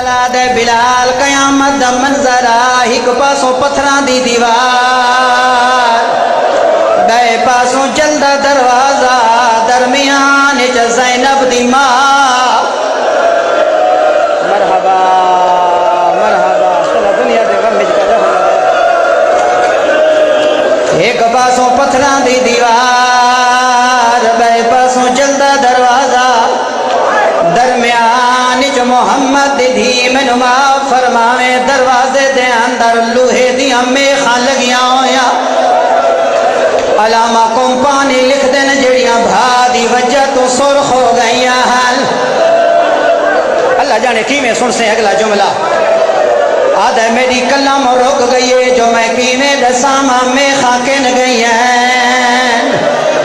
لا دے بلال قیامت دا منظرہ ایک پاسوں پتھراں دی دیوار بے پاسوں جلدہ دروازہ درمیان چ زینب دی ماں مرحبا مرحبا چلو دنیا دے غم وچ پیدا ہونا ایک پاسوں پتھراں دی دیوار بے پاسوں جلدہ دروازہ درمیان چ محمد دی دھی مینوں معاف فرماویں دروازے دے اندر لوہے دیاں میخاں لگیاں ہویاں علامہ کمپانی لکھ دین جڑیاں بھا دی وجہ تو سرخ ہو گئیاں ہیں اللہ جانے کی میں سن سے اگلا جملہ آدھے میری کلام رک گئی ہے جو میں کی میں دسامہ میخاں کن گئی ہیں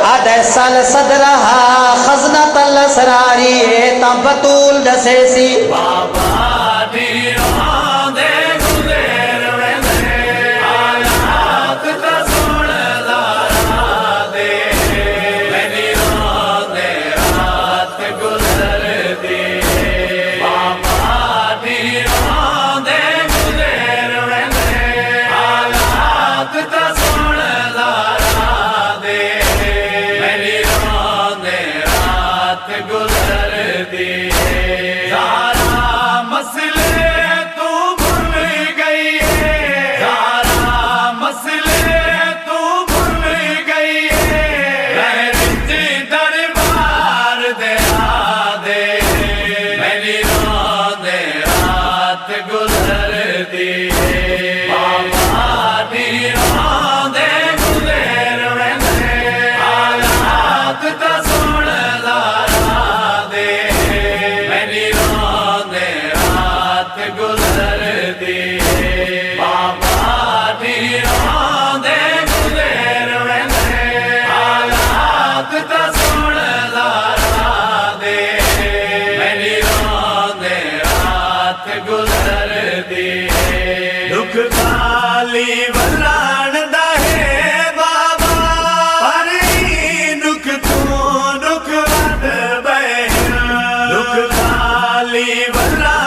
آدھے سال صدرہا خزنت الاسراری تا بطول دسے سی بابا دیران دے گزر ویندے آیات تا سن دارا دے دیران دے رات گزر دے بابا دیران دے گزر ویندے آیات تا سن دارا دے گزر دی زارا مسئلے تو بھول گئی ہے زارا مسئلے تو بھول گئی ہے رہتی دربار دے آدے میری راندے رات گزر دی بابا دی راندے گزر ویندے آیات تا سن گزر دی بابا دیران دے گزر ویندے آیات تا سن دارا دے میری راندے رات گزر دی دکھ خالی ولان دا ہے بابا پر دکھ تو دکھ ود بہن دکھ خالی ولان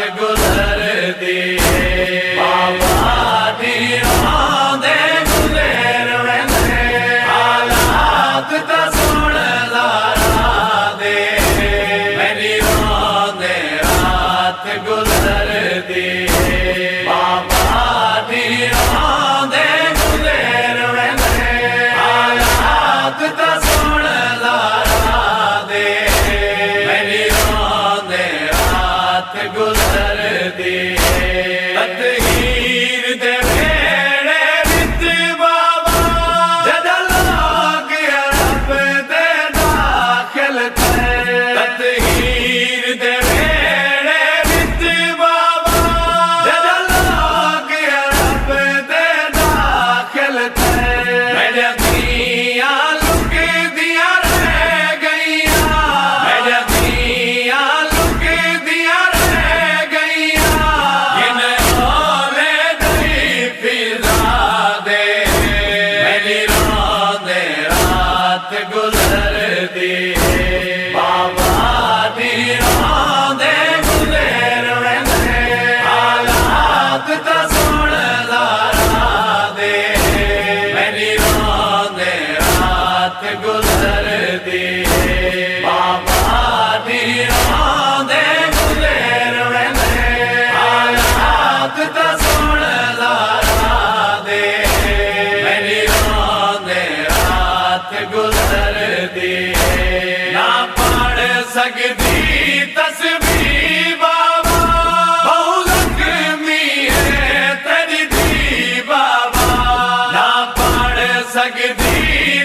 گزر دی بابا دیران دے گزر ویندے آیات تا سن دارا دے میری راندے رات گزر دی بابا دیران دے گزر ویندے آیات تا سن دارا دے میری راندے رات گزر دی تطہیر دے ویڑے وچ بابا جدل لوگ عرب دے داخل تھے تطہیر دے ویڑے وچ بابا جدل لوگ عرب دے داخل تھے میرے دھیاں لک دیاں رہ گئیاں میرے دھیاں لک دیاں گزر دی بابا دیران دے گزر ویندے آیات تا سن دارا دے میری راندے رات گزر دی بابا دیران دے گزر ویندے آیات تا سن دارا دے میری راندے رات گزر دی نہ پڑھ سکتی تسبیح بابا بہو زخمی ہے تیری دی بابا نہ پڑھ سکتی